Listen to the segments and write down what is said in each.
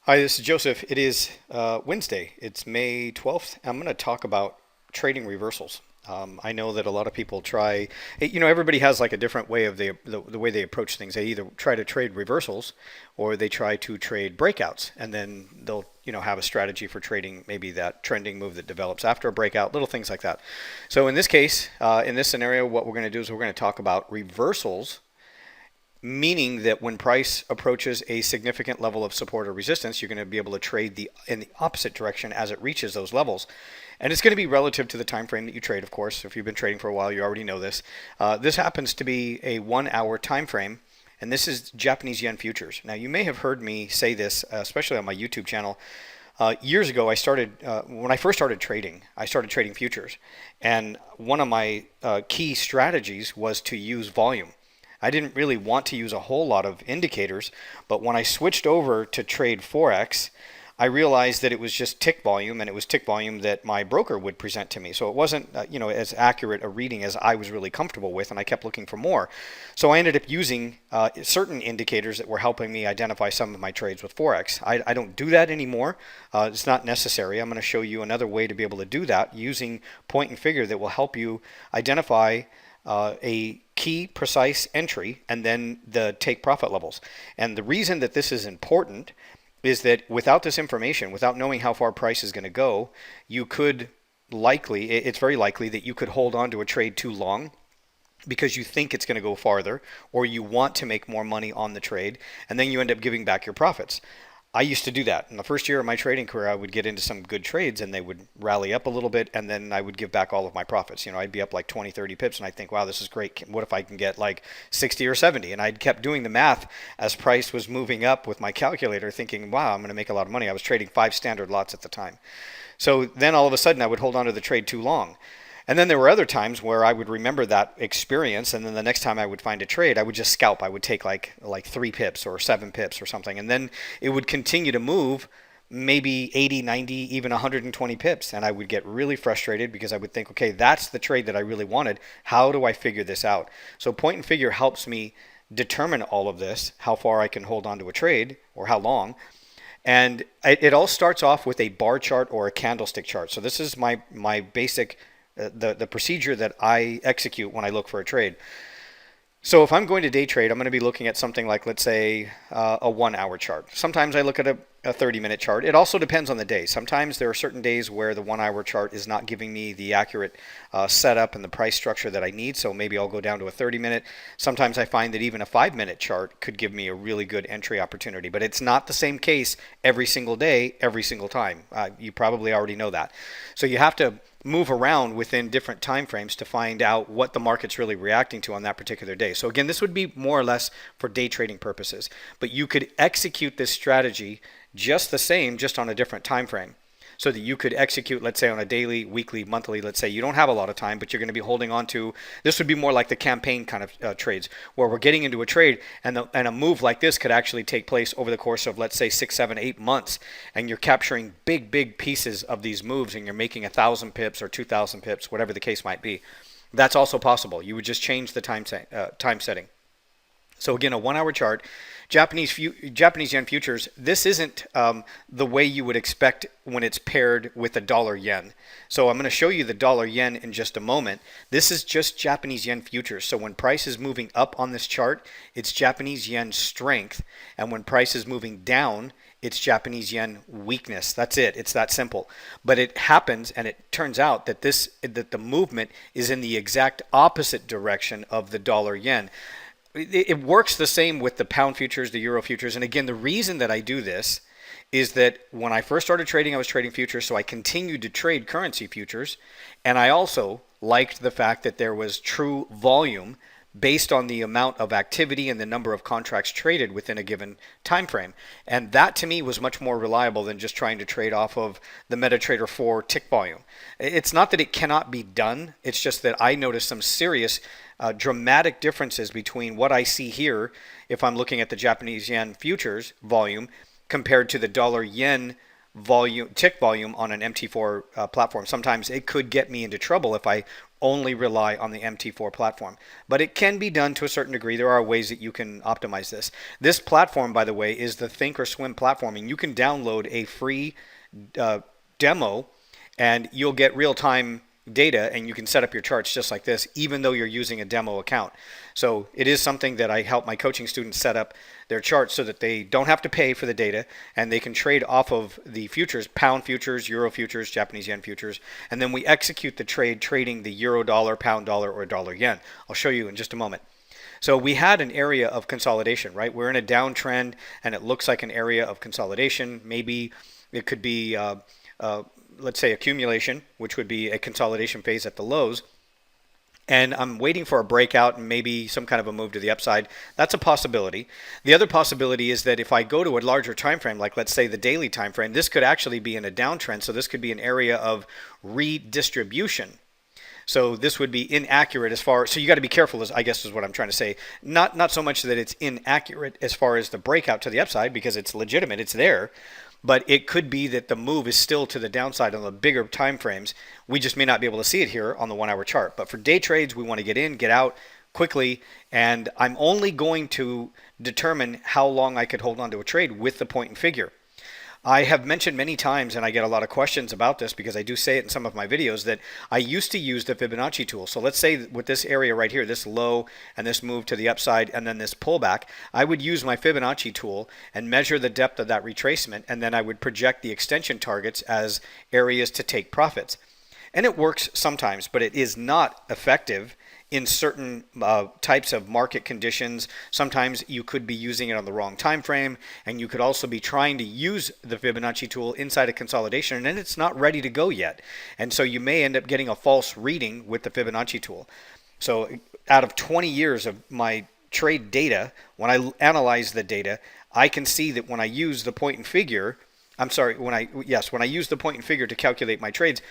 Hi, this is Joseph. It is Wednesday. It's May 12th. I'm going to talk about trading reversals. I know that a lot of people try, everybody has like a different way of the way they approach things. They either try to trade reversals or they try to trade breakouts, and then they'll, have a strategy for trading maybe that trending move that develops after a breakout, little things like that. So in this case, in this scenario, what we're going to do is we're going to talk about reversals, meaning that when price approaches a significant level of support or resistance, you're going to be able to trade in the opposite direction as it reaches those levels. And it's going to be relative to the time frame that you trade, of course. If you've been trading for a while, you already know this. This happens to be a 1 hour time frame, and this is Japanese yen futures. Now, you may have heard me say this, especially on my YouTube channel. Years ago, when I first started trading, I started trading futures. And one of my key strategies was to use volume. I didn't really want to use a whole lot of indicators, but when I switched over to trade Forex, I realized that it was just tick volume, and it was tick volume that my broker would present to me. So it wasn't, as accurate a reading as I was really comfortable with, and I kept looking for more. So I ended up using certain indicators that were helping me identify some of my trades with Forex. I don't do that anymore. It's not necessary. I'm going to show you another way to be able to do that using point and figure that will help you identify a key precise entry and then the take profit levels. And the reason that this is important is that without this information, without knowing how far price is going to go, you could it's very likely that you could hold on to a trade too long because you think it's going to go farther, or you want to make more money on the trade, and then you end up giving back your profits. I used to do that. In the first year of my trading career, I would get into some good trades and they would rally up a little bit, and then I would give back all of my profits. I'd be up like 20, 30 pips, and I'd think, wow, this is great. What if I can get like 60 or 70? And I'd kept doing the math as price was moving up with my calculator, thinking, wow, I'm going to make a lot of money. I was trading 5 standard lots at the time. So then all of a sudden I would hold on to the trade too long. And then there were other times where I would remember that experience, and then the next time I would find a trade, I would just scalp. I would take like 3 pips or 7 pips or something, and then it would continue to move maybe 80, 90, even 120 pips, and I would get really frustrated because I would think, okay, that's the trade that I really wanted. How do I figure this out? So point and figure helps me determine all of this, how far I can hold on to a trade or how long. And it all starts off with a bar chart or a candlestick chart. So this is my basic the procedure that I execute when I look for a trade. So if I'm going to day trade, I'm going to be looking at something like, let's say, a 1 hour chart. Sometimes I look at a 30-minute chart. It also depends on the day. Sometimes there are certain days where the 1 hour chart is not giving me the accurate setup and the price structure that I need, so maybe I'll go down to a 30-minute. Sometimes I find that even a 5-minute chart could give me a really good entry opportunity, but it's not the same case every single day, every single time. You probably already know that. So you have to move around within different time frames to find out what the market's really reacting to on that particular day. So again, this would be more or less for day trading purposes, but you could execute this strategy just the same, just on a different time frame. So that you could execute, let's say, on a daily, weekly, monthly. Let's say you don't have a lot of time, but you're going to be holding on to. This would be more like the campaign kind of trades, where we're getting into a trade, and a move like this could actually take place over the course of, let's say, 6, 7, 8 months, and you're capturing big pieces of these moves, and you're making 1,000 pips or 2,000 pips, whatever the case might be. That's also possible. You would just change the time setting. So again, a 1 hour chart, Japanese yen futures. This isn't the way you would expect when it's paired with the dollar yen. So I'm going to show you the dollar yen in just a moment. This is just Japanese yen futures. So when price is moving up on this chart, it's Japanese yen strength, and when price is moving down, it's Japanese yen weakness. That's it. It's that simple. But it happens, and it turns out that the movement is in the exact opposite direction of the dollar yen. It works the same with the pound futures, the euro futures. And again, the reason that I do this is that when I first started trading, I was trading futures, so I continued to trade currency futures. And I also liked the fact that there was true volume based on the amount of activity and the number of contracts traded within a given time frame. And that to me was much more reliable than just trying to trade off of the MetaTrader 4 tick volume. It's not that it cannot be done. It's just that I noticed some serious dramatic differences between what I see here if I'm looking at the Japanese yen futures volume compared to the dollar yen volume, tick volume on an MT4 platform. Sometimes it could get me into trouble if I only rely on the MT4 platform. But it can be done to a certain degree. There are ways that you can optimize this. This platform, by the way, is the Thinkorswim platform, and you can download a free demo, and you'll get real-time data, and you can set up your charts just like this, even though you're using a demo account. So it is something that I help my coaching students set up their charts so that they don't have to pay for the data, and they can trade off of the futures, pound futures, euro futures, Japanese yen futures, and then we execute the trade trading the euro dollar, pound dollar, or dollar yen. I'll show you in just a moment. So we had an area of consolidation, right? We're in a downtrend, and it looks like an area of consolidation. Maybe it could be let's say accumulation, which would be a consolidation phase at the lows, and I'm waiting for a breakout and maybe some kind of a move to the upside. That's a possibility. The other possibility is that if I go to a larger time frame, like let's say the daily time frame, this could actually be in a downtrend, so this could be an area of redistribution. So this would be inaccurate as far, so you got to be careful, I guess is what I'm trying to say. Not so much that it's inaccurate as far as the breakout to the upside, because it's legitimate, it's there, but it could be that the move is still to the downside on the bigger time frames. We just may not be able to see it here on the 1 hour chart. But for day trades, we want to get in, get out quickly, and I'm only going to determine how long I could hold on to a trade with the point and figure. I have mentioned many times, and I get a lot of questions about this because I do say it in some of my videos, that I used to use the Fibonacci tool. So let's say with this area right here, this low and this move to the upside and then this pullback, I would use my Fibonacci tool and measure the depth of that retracement, and then I would project the extension targets as areas to take profits. And it works sometimes, but it is not effective in certain types of market conditions. Sometimes you could be using it on the wrong time frame, and you could also be trying to use the Fibonacci tool inside a consolidation, and then it's not ready to go yet. And so you may end up getting a false reading with the Fibonacci tool. So out of 20 years of my trade data, when I analyze the data, I can see that when I use the point and figure, when I use the point and figure to calculate my trades,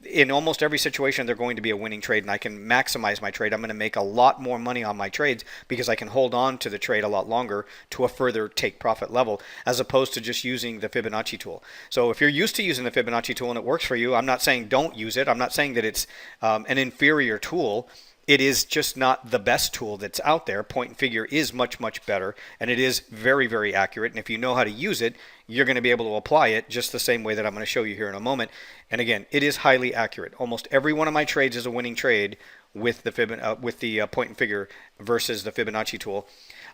in almost every situation they're going to be a winning trade, and I can maximize my trade. I'm going to make a lot more money on my trades because I can hold on to the trade a lot longer to a further take profit level, as opposed to just using the Fibonacci tool. So if you're used to using the Fibonacci tool and it works for you, I'm not saying don't use it. I'm not saying that it's an inferior tool. It is just not the best tool that's out there. Point and figure is much, much better, and it is very, very accurate. And if you know how to use it, you're going to be able to apply it just the same way that I'm going to show you here in a moment. And again, it is highly accurate. Almost every one of my trades is a winning trade with the point and figure versus the Fibonacci tool.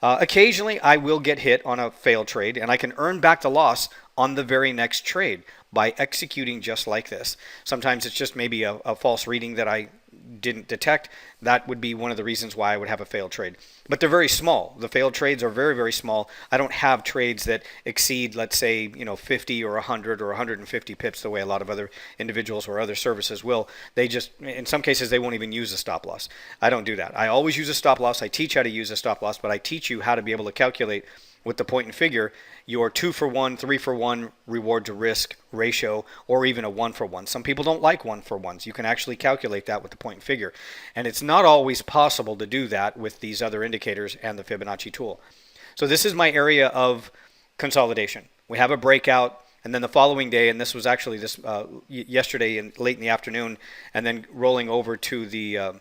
Occasionally, I will get hit on a failed trade, and I can earn back the loss on the very next trade by executing just like this. Sometimes it's just maybe a false reading that I didn't detect. That would be one of the reasons why I would have a failed trade. But they're very small. The failed trades are very, very small. I don't have trades that exceed, let's say, 50 or 100 or 150 pips the way a lot of other individuals or other services will. They just, in some cases, they won't even use a stop loss. I don't do that. I always use a stop loss. I teach how to use a stop loss, but I teach you how to be able to calculate with the point and figure your 2-for-1, 3-for-1 reward to risk ratio, or even a 1-for-1. Some people don't like 1-for-1s. You can actually calculate that with the point and figure. And it's not always possible to do that with these other indicators and the Fibonacci tool. So this is my area of consolidation. We have a breakout, and then the following day, and this was actually yesterday late in the afternoon, and then rolling over to the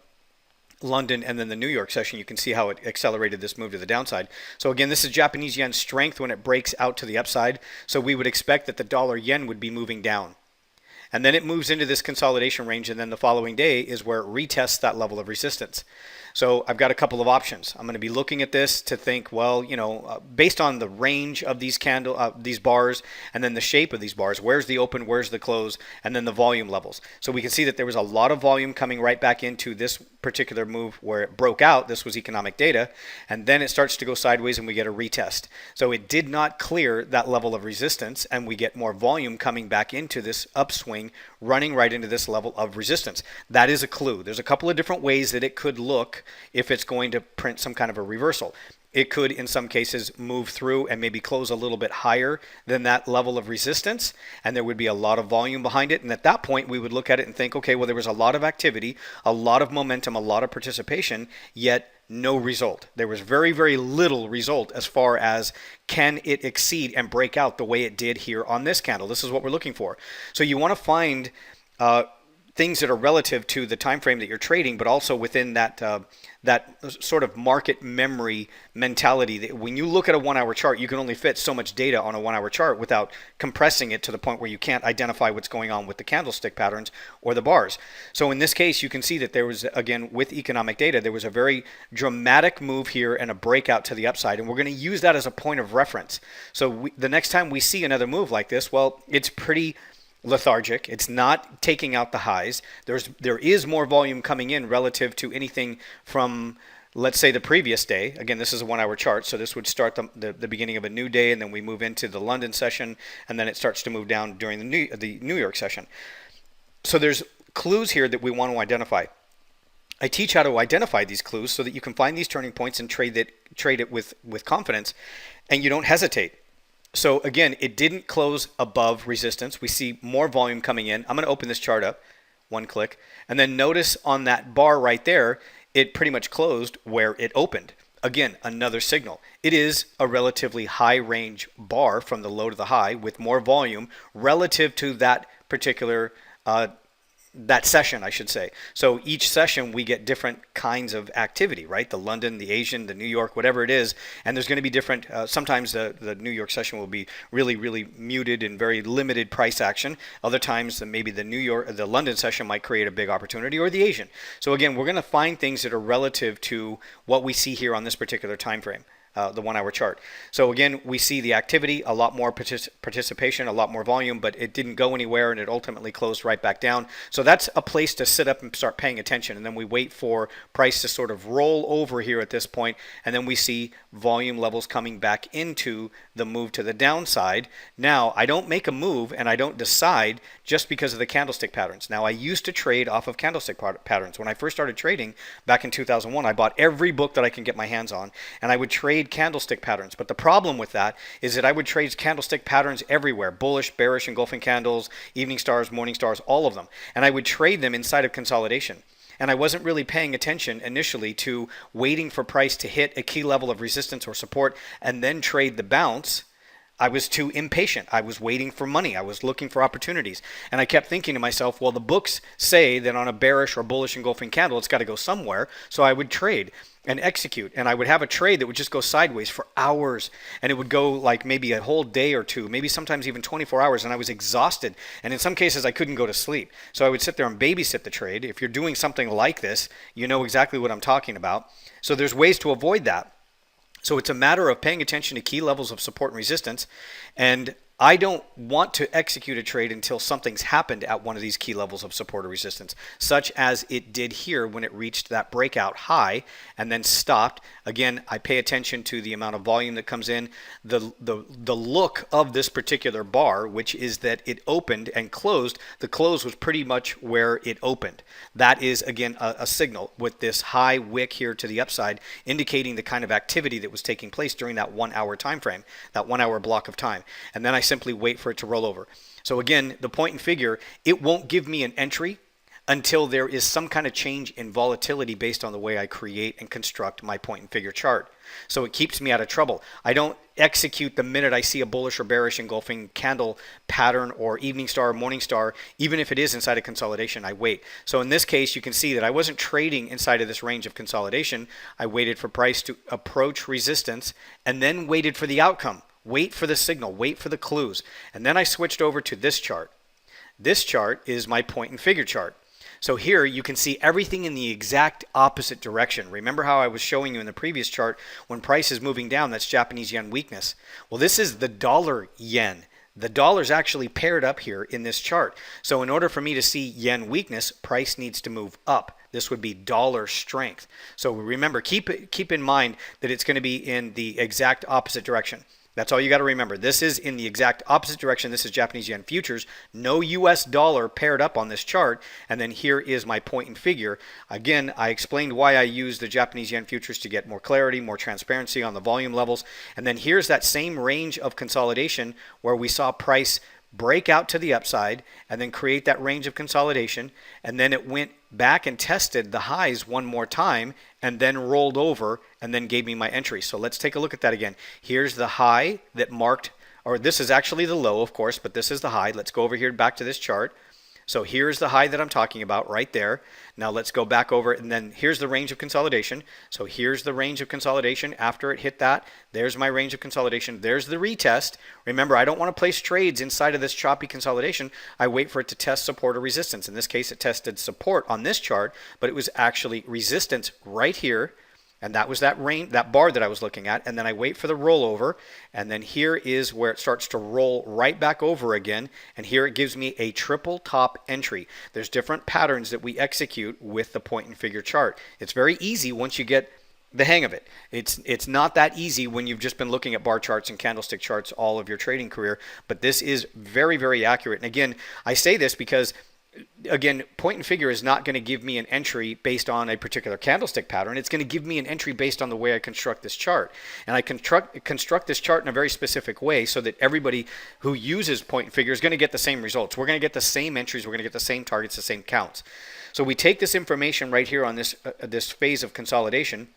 London and then the New York session, you can see how it accelerated this move to the downside. So again, this is Japanese yen strength when it breaks out to the upside. So we would expect that the dollar yen would be moving down. And then it moves into this consolidation range, and then the following day is where it retests that level of resistance. So I've got a couple of options. I'm going to be looking at this to think, well, based on the range of these these bars, and then the shape of these bars, where's the open, where's the close, and then the volume levels. So we can see that there was a lot of volume coming right back into this particular move where it broke out. This was economic data, and then it starts to go sideways and we get a retest. So it did not clear that level of resistance, and we get more volume coming back into this upswing, running right into this level of resistance. That is a clue. There's a couple of different ways that it could look if it's going to print some kind of a reversal. It could, in some cases, move through and maybe close a little bit higher than that level of resistance, and there would be a lot of volume behind it. And at that point, we would look at it and think, okay, well, there was a lot of activity, a lot of momentum, a lot of participation, yet no result. There was very, very little result as far as can it exceed and break out the way it did here on this candle. This is what we're looking for. So you want to find things that are relative to the time frame that you're trading, but also within that sort of market memory mentality. That when you look at a 1 hour chart, you can only fit so much data on a 1 hour chart without compressing it to the point where you can't identify what's going on with the candlestick patterns or the bars. So in this case, you can see that there was, again, with economic data, there was a very dramatic move here and a breakout to the upside, and we're going to use that as a point of reference. So the next time we see another move like this, well, it's pretty lethargic. It's not taking out the highs. There is more volume coming in relative to anything from, let's say, the previous day. Again, this is a 1 hour chart, so this would start the beginning of a new day, and then we move into the London session, and then it starts to move down during the New York session. So there's clues here that we want to identify. I teach how to identify these clues so that you can find these turning points and trade it with confidence, and you don't hesitate. So again, it didn't close above resistance. We see more volume coming in. I'm going to open this chart up, one click, and then notice on that bar right there, it pretty much closed where it opened. Again, another signal. It is a relatively high range bar from the low to the high with more volume relative to that particular that session, I should say. So each session we get different kinds of activity, right? The London, the Asian, the New York, whatever it is, and there's going to be different. Sometimes the New York session will be really, really muted and very limited price action. Other times, maybe the London session might create a big opportunity, or the Asian. So again, we're going to find things that are relative to what we see here on this particular time frame. The 1 hour chart. So again, we see the activity, a lot more participation, a lot more volume, but it didn't go anywhere and it ultimately closed right back down. So that's a place to sit up and start paying attention. And then we wait for price to sort of roll over here at this point, and then we see volume levels coming back into the move to the downside. Now, I don't make a move and I don't decide just because of the candlestick patterns. Now, I used to trade off of candlestick patterns. When I first started trading back in 2001, I bought every book that I can get my hands on, and I would trade candlestick patterns. But the problem with that is that I would trade candlestick patterns everywhere: bullish, bearish, engulfing candles, evening stars, morning stars, all of them. And I would trade them inside of consolidation. And I wasn't really paying attention initially to waiting for price to hit a key level of resistance or support and then trade the bounce. I was too impatient. I was waiting for money. I was looking for opportunities. And I kept thinking to myself, well, the books say that on a bearish or bullish engulfing candle, it's got to go somewhere. So I would trade and execute. And I would have a trade that would just go sideways for hours. And it would go like maybe a whole day or two, maybe sometimes even 24 hours. And I was exhausted. And in some cases, I couldn't go to sleep. So I would sit there and babysit the trade. If you're doing something like this, you know exactly what I'm talking about. So there's ways to avoid that. So it's a matter of paying attention to key levels of support and resistance. And I don't want to execute a trade until something's happened at one of these key levels of support or resistance, such as it did here when it reached that breakout high and then stopped. Again, I pay attention to the amount of volume that comes in, the look of this particular bar, which is that it opened and closed. The close was pretty much where it opened. That is, again, a signal with this high wick here to the upside, indicating the kind of activity that was taking place during that 1 hour time frame, that 1 hour block of time. And then I simply wait for it to roll over. So again, the point and figure, it won't give me an entry until there is some kind of change in volatility based on the way I create and construct my point and figure chart. So it keeps me out of trouble. I don't execute the minute I see a bullish or bearish engulfing candle pattern or evening star or morning star. Even if it is inside a consolidation, I wait. So in this case, you can see that I wasn't trading inside of this range of consolidation. I waited for price to approach resistance and then waited for the outcome. Wait for the signal, wait for the clues. And then I switched over to this chart. This chart is my point and figure chart. So here you can see everything in the exact opposite direction. Remember how I was showing you in the previous chart, when price is moving down, that's Japanese yen weakness. Well, this is the dollar yen. The dollar's actually paired up here in this chart. So in order for me to see yen weakness, price needs to move up. This would be dollar strength. So remember, keep in mind that it's going to be in the exact opposite direction. That's all you got to remember. This is in the exact opposite direction. This is Japanese yen futures. No US dollar paired up on this chart. And then here is my point and figure. Again, I explained why I use the Japanese yen futures to get more clarity, more transparency on the volume levels. And then here's that same range of consolidation where we saw price break out to the upside and then create that range of consolidation. And then it went back and tested the highs one more time and then rolled over and then gave me my entry. So let's take a look at that again. Here's the high that marked, or this is actually the low, of course, but this is the high. Let's go over here back to this chart. So here's the high that I'm talking about right there. Now let's go back over and then here's the range of consolidation. So here's the range of consolidation after it hit that. There's my range of consolidation. There's the retest. Remember, I don't want to place trades inside of this choppy consolidation. I wait for it to test support or resistance. In this case, it tested support on this chart, but it was actually resistance right here. And that was that range, that bar that I was looking at. And then I wait for the rollover. And then here is where it starts to roll right back over again. And here it gives me a triple top entry. There's different patterns that we execute with the point and figure chart. It's very easy once you get the hang of it. It's not that easy when you've just been looking at bar charts and candlestick charts all of your trading career. But this is very, very accurate. And again, I say this because again, point and figure is not going to give me an entry based on a particular candlestick pattern. It's going to give me an entry based on the way I construct this chart. And I construct this chart in a very specific way so that everybody who uses point and figure is going to get the same results. We're going to get the same entries. We're going to get the same targets, the same counts. So we take this information right here on this phase of consolidation,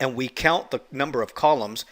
and we count the number of columns,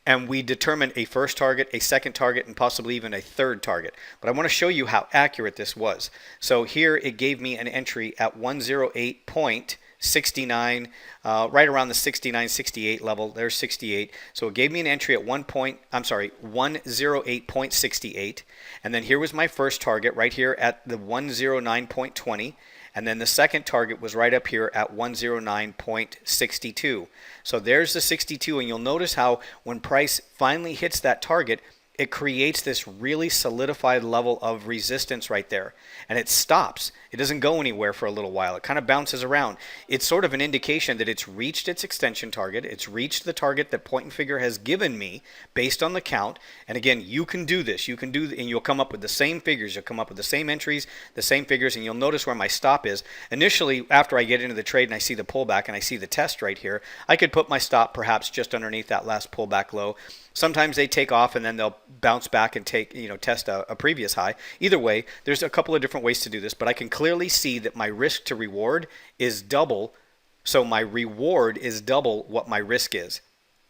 and we determine a first target, a second target, and possibly even a third target. But I want to show you how accurate this was. So here it gave me an entry at 108.69, right around the 69, 68 level. There's 68. So it gave me an entry at 108.68. And then here was my first target right here at the 109.20. And then the second target was right up here at 109.62. So there's the 62, and you'll notice how when price finally hits that target, it creates this really solidified level of resistance right there. And it stops. It doesn't go anywhere for a little while. It kind of bounces around. It's sort of an indication that it's reached its extension target. It's reached the target that point and figure has given me based on the count. And again, you can do this. You can do, and you'll come up with the same figures. You'll come up with the same entries, the same figures, and you'll notice where my stop is. Initially, after I get into the trade and I see the pullback and I see the test right here, I could put my stop perhaps just underneath that last pullback low. Sometimes they take off and then they'll bounce back and test a previous high. Either way, there's a couple of different ways to do this, but I can clearly see that my risk to reward is double. So my reward is double what my risk is.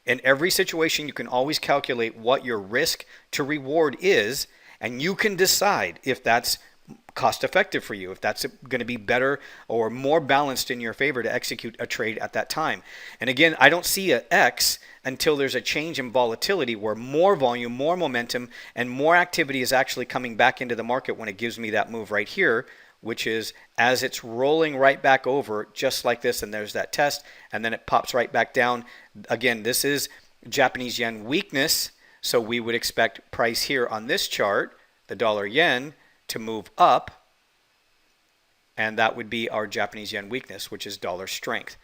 In every situation, you can always calculate what your risk to reward is, and you can decide if that's cost effective for you, if that's going to be better or more balanced in your favor to execute a trade at that time. And again, I don't see an X until there's a change in volatility where more volume, more momentum, and more activity is actually coming back into the market when it gives me that move right here, which is as it's rolling right back over just like this, and there's that test, and then it pops right back down. Again, this is Japanese yen weakness, so we would expect price here on this chart, the dollar yen, to move up, and that would be our Japanese yen weakness, which is dollar strength.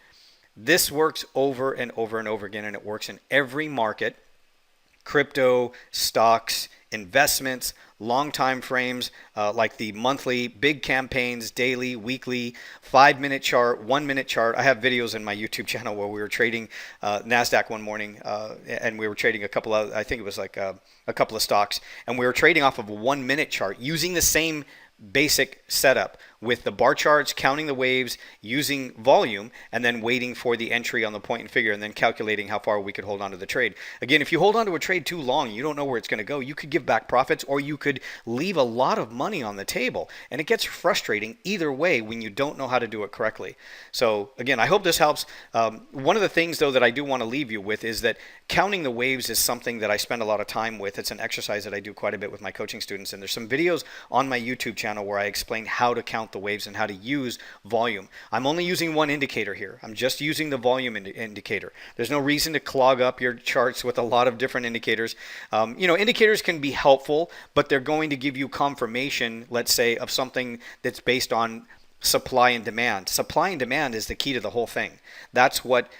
This works over and over and over again, and it works in every market: crypto, stocks, investments, long time frames, like the monthly, big campaigns, daily, weekly, 5-minute chart, 1-minute chart. I have videos in my YouTube channel where we were trading NASDAQ one morning, and we were trading a couple of, I think it was like a couple of stocks, and we were trading off of a 1-minute chart using the same basic setup with the bar charts, counting the waves, using volume, and then waiting for the entry on the point and figure, and then calculating how far we could hold on to the trade. Again, if you hold on to a trade too long, you don't know where it's going to go. You could give back profits, or you could leave a lot of money on the table, and it gets frustrating either way when you don't know how to do it correctly. So again, I hope this helps. One of the things, though, that I do want to leave you with is that counting the waves is something that I spend a lot of time with. It's an exercise that I do quite a bit with my coaching students, and there's some videos on my YouTube channel where I explain how to count the waves and how to use volume. I'm only using one indicator here. I'm just using the volume indicator. There's no reason to clog up your charts with a lot of different indicators. Indicators can be helpful, but they're going to give you confirmation, let's say, of something that's based on supply and demand. Supply and demand is the key to the whole thing. That's what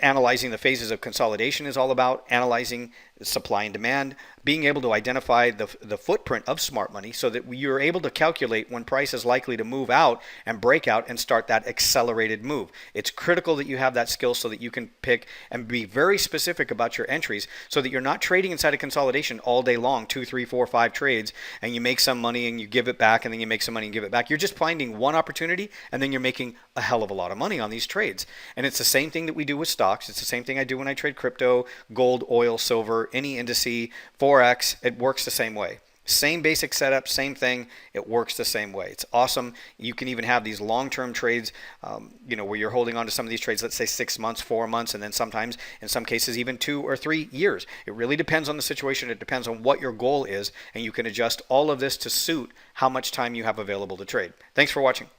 analyzing the phases of consolidation is all about, analyzing supply and demand, being able to identify the footprint of smart money so that you're able to calculate when price is likely to move out and break out and start that accelerated move. It's critical that you have that skill so that you can pick and be very specific about your entries so that you're not trading inside a consolidation all day long, 2, 3, 4, 5 trades, and you make some money and you give it back, and then you make some money and give it back. You're just finding one opportunity, and then you're making a hell of a lot of money on these trades. And it's the same thing that we do with stocks. It's the same thing I do when I trade crypto, gold, oil, silver, any indice, Forex. It works the same way. Same basic setup, same thing. It works the same way. It's awesome. You can even have these long-term trades, where you're holding on to some of these trades, let's say 6 months, 4 months, and then sometimes, in some cases, even 2 or 3 years. It really depends on the situation. It depends on what your goal is, and you can adjust all of this to suit how much time you have available to trade. Thanks for watching.